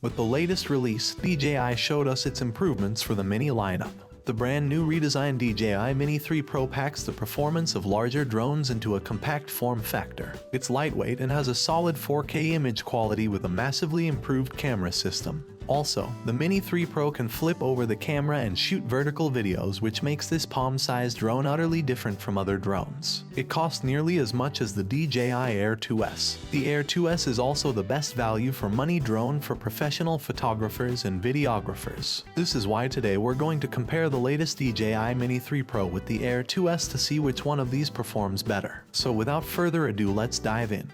With the latest release, DJI showed us its improvements for the Mini lineup. The brand new redesigned DJI Mini 3 Pro packs the performance of larger drones into a compact form factor. It's lightweight and has a solid 4K image quality with a massively improved camera system. Also, the Mini 3 Pro can flip over the camera and shoot vertical videos, which makes this palm-sized drone utterly different from other drones. It costs nearly as much as the DJI Air 2S. The Air 2S is also the best value for money drone for professional photographers and videographers. This is why today we're going to compare the latest DJI Mini 3 Pro with the Air 2S to see which one of these performs better. So without further ado, let's dive in.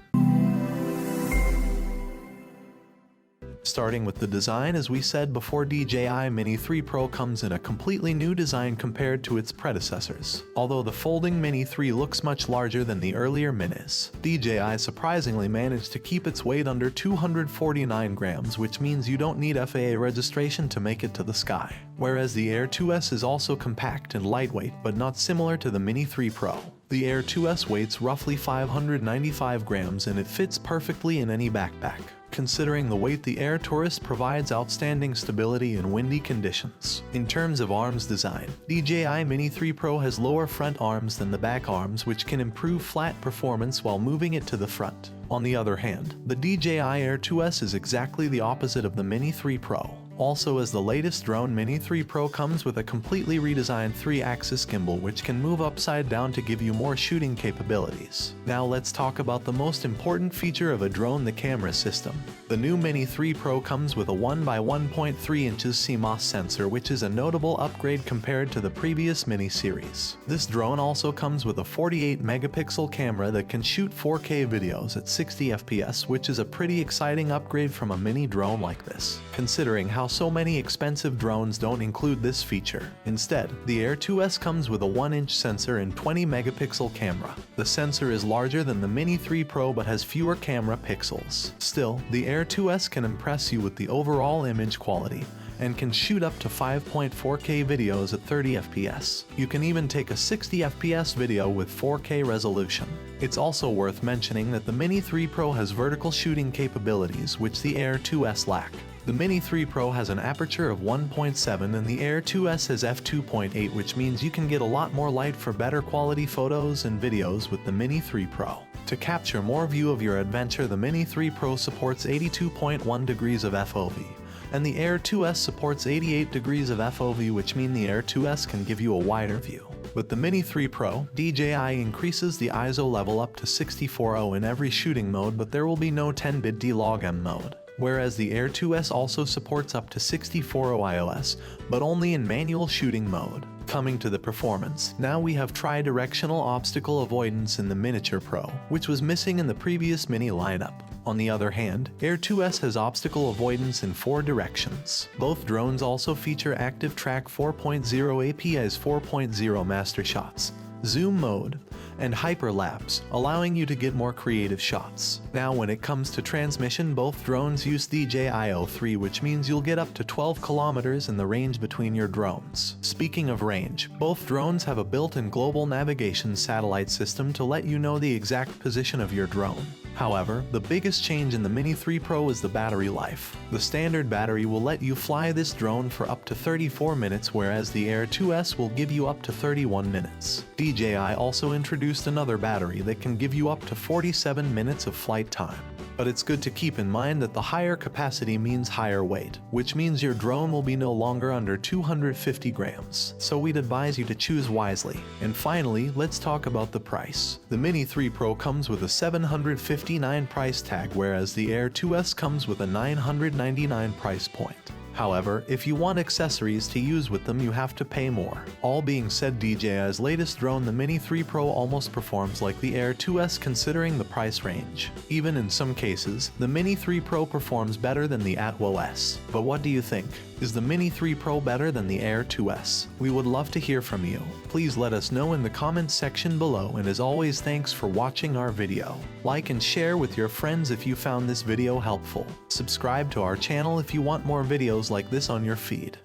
Starting with the design, as we said before, DJI Mini 3 Pro comes in a completely new design compared to its predecessors. Although the folding Mini 3 looks much larger than the earlier Minis, DJI surprisingly managed to keep its weight under 249 grams, which means you don't need FAA registration to make it to the sky. Whereas the Air 2S is also compact and lightweight, but not similar to the Mini 3 Pro. The Air 2S weighs roughly 595 grams and it fits perfectly in any backpack. Considering the weight, the Air Tourist provides outstanding stability in windy conditions. In terms of arms design, DJI Mini 3 Pro has lower front arms than the back arms, which can improve flat performance while moving it to the front. On the other hand, the DJI Air 2S is exactly the opposite of the Mini 3 Pro. Also, as the latest drone, Mini 3 Pro comes with a completely redesigned 3-axis gimbal which can move upside down to give you more shooting capabilities. Now let's talk about the most important feature of a drone, the camera system. The new Mini 3 Pro comes with a 1x1.3 inches CMOS sensor, which is a notable upgrade compared to the previous Mini series. This drone also comes with a 48 megapixel camera that can shoot 4K videos at 60 FPS, which is a pretty exciting upgrade from a mini drone like this, considering how so many expensive drones don't include this feature. Instead, the Air 2S comes with a 1-inch sensor and 20 megapixel camera. The sensor is larger than the Mini 3 Pro but has fewer camera pixels. Still, the Air 2S can impress you with the overall image quality and can shoot up to 5.4K videos at 30 FPS. You can even take a 60 FPS video with 4K resolution. It's also worth mentioning that the Mini 3 Pro has vertical shooting capabilities, which the Air 2S lack. The Mini 3 Pro has an aperture of 1.7 and the Air 2S has f2.8, which means you can get a lot more light for better quality photos and videos with the Mini 3 Pro. To capture more view of your adventure, the Mini 3 Pro supports 82.1 degrees of FOV, and the Air 2S supports 88 degrees of FOV, which mean the Air 2S can give you a wider view. With the Mini 3 Pro, DJI increases the ISO level up to 64.0 in every shooting mode, but there will be no 10-bit D-Log-M mode. Whereas the Air 2S also supports up to 64.0 iOS, but only in manual shooting mode. Coming to the performance, now we have tri-directional obstacle avoidance in the Miniature Pro, which was missing in the previous Mini lineup. On the other hand, Air 2S has obstacle avoidance in 4 directions. Both drones also feature Active Track 4.0 API's 4.0 master shots, zoom mode, and hyperlapse, allowing you to get more creative shots. Now when it comes to transmission, both drones use DJI O3, which means you'll get up to 12 kilometers in the range between your drones. Speaking of range, both drones have a built-in global navigation satellite system to let you know the exact position of your drone. However, the biggest change in the Mini 3 Pro is the battery life. The standard battery will let you fly this drone for up to 34 minutes, whereas the Air 2S will give you up to 31 minutes. DJI also introduced another battery that can give you up to 47 minutes of flight time. But it's good to keep in mind that the higher capacity means higher weight, which means your drone will be no longer under 250 grams, so we'd advise you to choose wisely. And finally, let's talk about the price. The Mini 3 Pro comes with a $759 price tag, whereas the Air 2S comes with a $999 price point. However, if you want accessories to use with them, you have to pay more. All being said, DJI's latest drone, the Mini 3 Pro, almost performs like the Air 2S considering the price range. Even in some cases, the Mini 3 Pro performs better than the Atwo S. But what do you think? Is the Mini 3 Pro better than the Air 2S? We would love to hear from you. Please let us know in the comments section below, and as always, thanks for watching our video. Like and share with your friends if you found this video helpful. Subscribe to our channel if you want more videos like this on your feed.